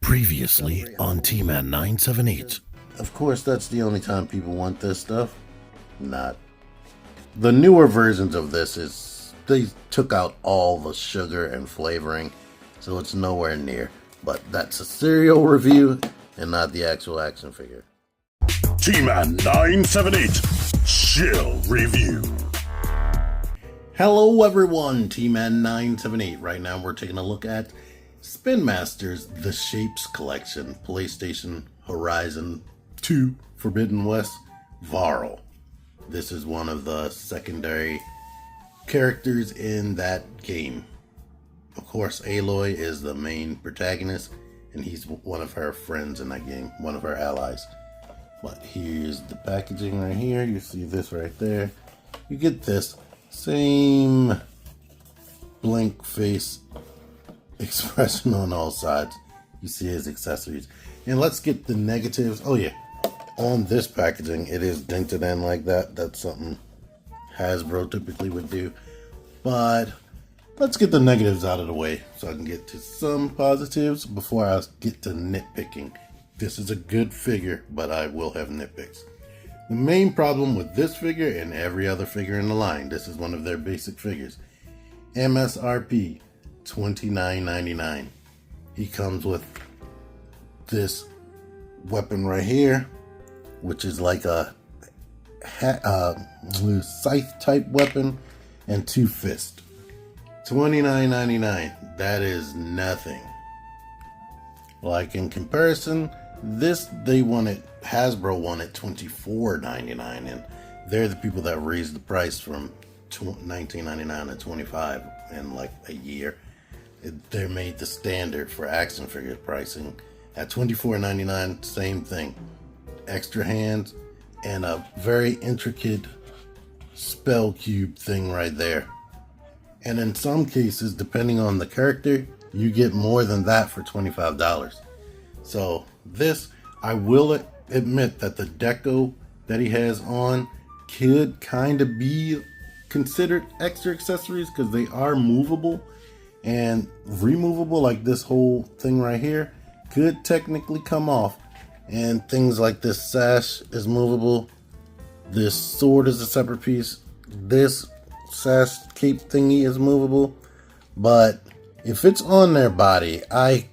Previously on T-Man 978. Of course, that's the only time people want this stuff. Not. The newer versions of this they took out all the sugar and flavoring, so it's nowhere near. But that's a cereal review and not the actual action figure. T-Man 978 Chill Review. Hello everyone, T-Man 978. Right now we're taking a look at Spin Masters The Shapes Collection, PlayStation Horizon 2 Forbidden West, Varl. This is one of the secondary characters in that game. Of course, Aloy is the main protagonist, and he's one of her friends in that game, one of her allies. But here's the packaging right here. You see this right there. You get this same blank face expression on all sides. You see his accessories. And let's get the negatives. Oh yeah, on this packaging it is dented in like that. That's something Hasbro typically would do. But let's get the negatives out of the way so I can get to some positives before I get to nitpicking. This is a good figure, but I will have nitpicks. The main problem with this figure and every other figure in the line, this is one of their basic figures. MSRP $29.99. He comes with this weapon right here, which is like a scythe type weapon, and two fists. $29.99. That is nothing. Like in comparison, this Hasbro wanted $24.99, and they're the people that raised the price from $19.99 to $25 in like a year. They made the standard for action figure pricing. At $24.99, same thing. Extra hands and a very intricate spell cube thing right there. And in some cases, depending on the character, you get more than that for $25. So this, I will admit that the deco that he has on could kind of be considered extra accessories because they are movable and removable. Like this whole thing right here could technically come off, and things like this sash is movable. This sword is a separate piece. This sash cape thingy is movable, but if it's on their body, I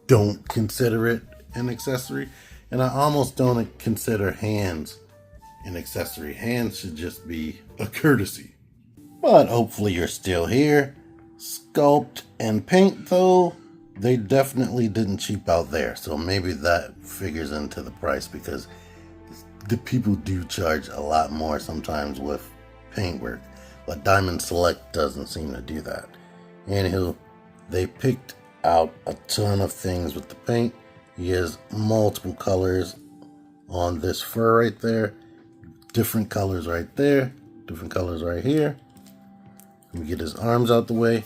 don't consider it an accessory, and I almost don't consider hands an accessory. Hands should just be a courtesy. But hopefully you're still here. Sculpt and paint though, they definitely didn't cheap out there, so maybe that figures into the price, because the people do charge a lot more sometimes with paintwork, but Diamond Select doesn't seem to do that. Anywho, they picked out a ton of things with the paint. He has multiple colors on this fur right there, different colors right there, different colors right here. Let me get his arms out the way.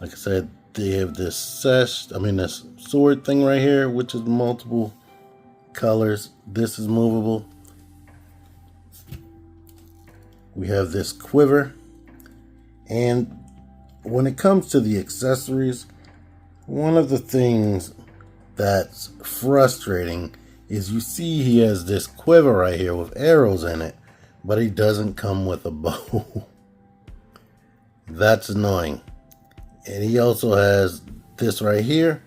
Like I said, they have this this sword thing right here, which is multiple colors. This is movable. We have this quiver. And when it comes to the accessories, one of the things that's frustrating is you see he has this quiver right here with arrows in it, but he doesn't come with a bow. That's annoying. And he also has this right here.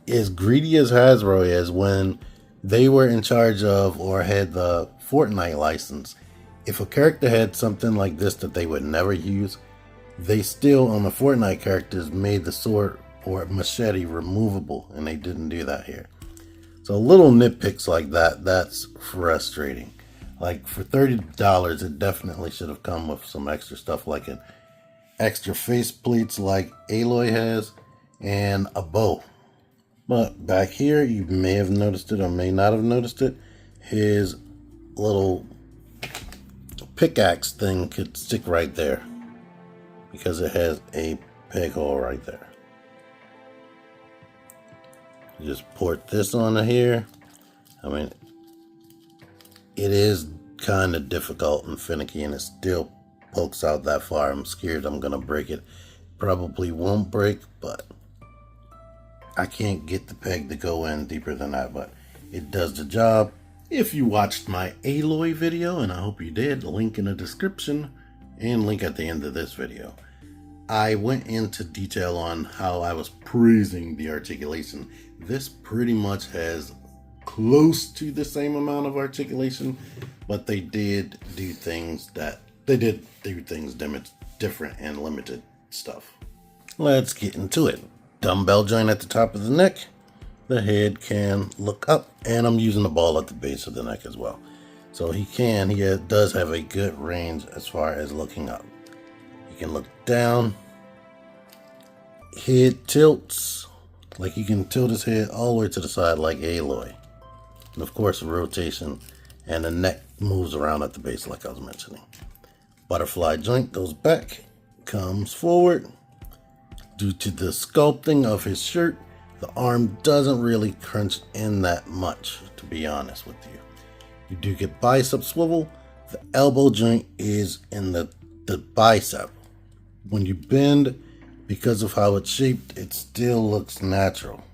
As greedy as Hasbro is, when they were in charge of or had the Fortnite license, if a character had something like this that they would never use, they still, on the Fortnite characters, made the sword or machete removable, and they didn't do that here. So little nitpicks like that, that's frustrating. Like for $30, it definitely should have come with some extra stuff, like an extra face plates like Aloy has, and a bow. But back here, you may have noticed it or may not have noticed it, his little pickaxe thing could stick right there because it has a peg hole right there. You just port this on here. I mean, it is kind of difficult and finicky, and it still pokes out that far. I'm scared I'm gonna break it. Probably won't break, but I can't get the peg to go in deeper than that, but it does the job. If you watched my Aloy video, and I hope you did, link in the description and link at the end of this video, I went into detail on how I was praising the articulation. This pretty much has close to the same amount of articulation, but they did do things different and limited stuff. Let's get into it. Dumbbell joint at the top of the neck. The head can look up, and I'm using the ball at the base of the neck as well. So he does have a good range as far as looking up. He can look down. Head tilts, like you can tilt his head all the way to the side like Aloy. And of course the rotation, and the neck moves around at the base like I was mentioning. Butterfly joint goes back, comes forward. Due to the sculpting of his shirt, the arm doesn't really crunch in that much, to be honest with you. You do get bicep swivel. The elbow joint is in the bicep. When you bend, because of how it's shaped, it still looks natural.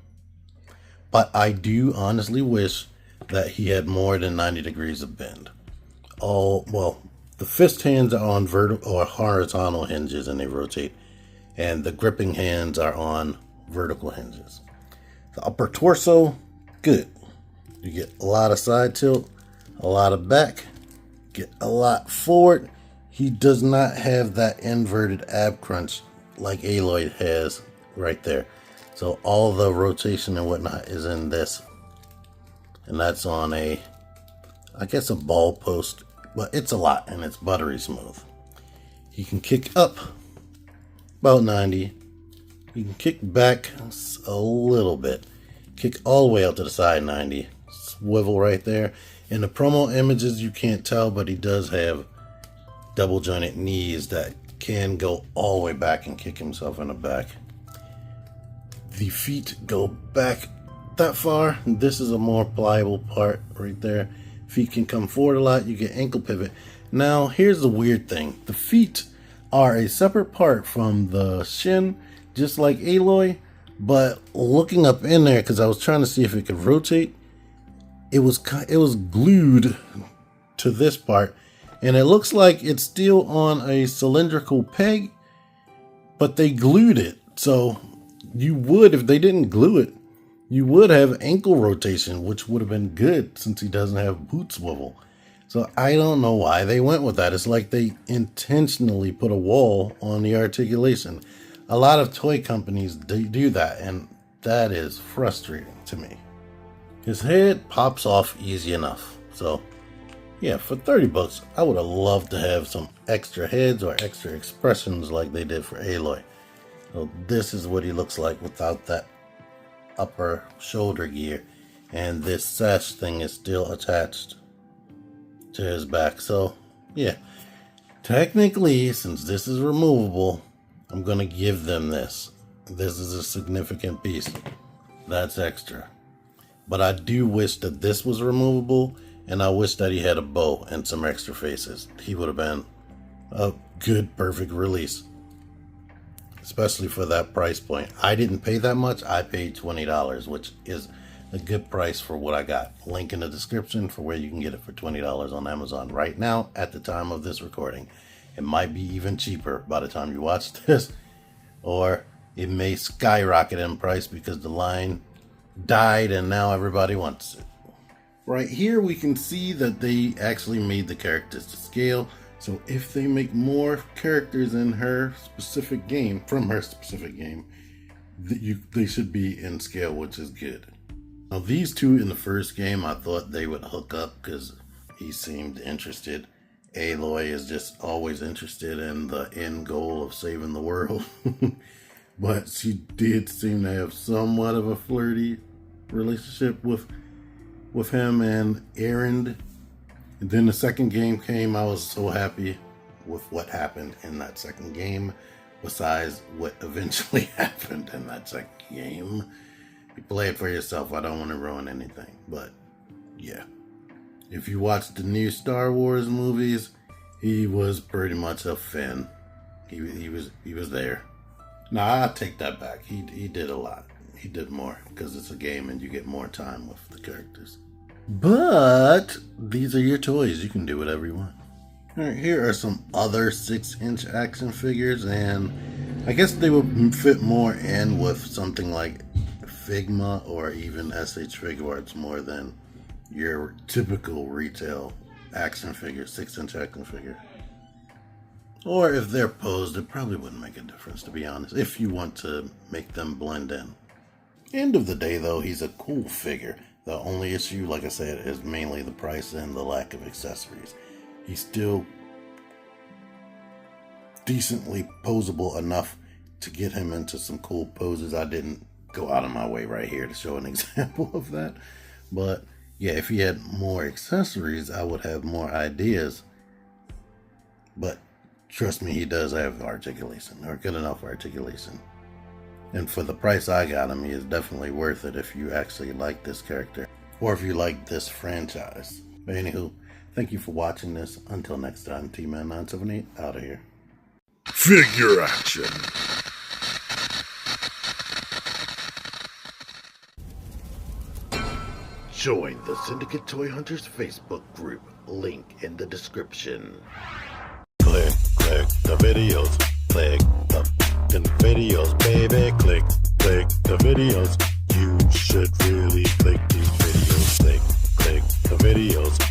But I do honestly wish that he had more than 90 degrees of bend. The fist hands are on vertical or horizontal hinges and they rotate, and the gripping hands are on vertical hinges. The upper torso, good. You get a lot of side tilt, a lot of back, get a lot forward. He does not have that inverted ab crunch like Aloy has right there. So all the rotation and whatnot is in this. And that's on I guess a ball post, but it's a lot and it's buttery smooth. He can kick up about 90. You can kick back a little bit. Kick all the way out to the side 90. Swivel right there. In the promo images you can't tell, but he does have double jointed knees that can go all the way back and kick himself in the back. The feet go back that far. This is a more pliable part right there. Feet can come forward a lot. You get ankle pivot. Now here's the weird thing. The feet are a separate part from the shin, just like Aloy, but looking up in there, because I was trying to see if it could rotate, it was glued to this part, and it looks like it's still on a cylindrical peg, but they glued it. So you would, if they didn't glue it, you would have ankle rotation, which would have been good since he doesn't have boot swivel. So I don't know why they went with that. It's like they intentionally put a wall on the articulation. A lot of toy companies do that, and that is frustrating to me. His head pops off easy enough. So yeah, for 30 bucks, I would have loved to have some extra heads or extra expressions like they did for Aloy. So this is what he looks like without that upper shoulder gear, and this sash thing is still attached to his back. So yeah, technically, since this is removable, I'm gonna give them this. This is a significant piece. That's extra. But I do wish that this was removable, and I wish that he had a bow and some extra faces. He would have been a good, perfect release, especially for that price point. I didn't pay that much. I paid $20, which is a good price for what I got. Link in the description for where you can get it for $20 on Amazon right now at the time of this recording. It might be even cheaper by the time you watch this, or it may skyrocket in price because the line died and now everybody wants it. Right here we can see that they actually made the characters to scale. So if they make more characters in her specific game, from her specific game, they should be in scale, which is good. Now these two in the first game, I thought they would hook up because he seemed interested. Aloy is just always interested in the end goal of saving the world. But she did seem to have somewhat of a flirty relationship with him and Erend. And then the second game came. I was so happy with what happened in that second game, besides what eventually happened in that second game. You play it for yourself. I don't want to ruin anything, but yeah. If you watch the new Star Wars movies, he was pretty much a Finn. He was there. Now I take that back. He did a lot. he did more because it's a game and you get more time with the characters. But these are your toys. You can do whatever you want. All right, here are some other 6-inch action figures, and I guess they would fit more in with something like Figma or even SH Figuarts more than your typical retail action figure, 6-inch action figure. Or if they're posed, it probably wouldn't make a difference, to be honest, if you want to make them blend in. End of the day, though, he's a cool figure. The only issue, like I said, is mainly the price and the lack of accessories. He's still decently posable enough to get him into some cool poses. I didn't go out of my way right here to show an example of that. But yeah, if he had more accessories, I would have more ideas. But trust me, he does have articulation, or good enough articulation. And for the price I got him, he is definitely worth it if you actually like this character, or if you like this franchise. But anywho, thank you for watching this. Until next time, T-Man978 out of here. Figure action. Join the Syndicate Toy Hunters Facebook group. Link in the description. Click the videos. Click the fucking videos, baby. Click the videos. You should really click these videos. Click the videos.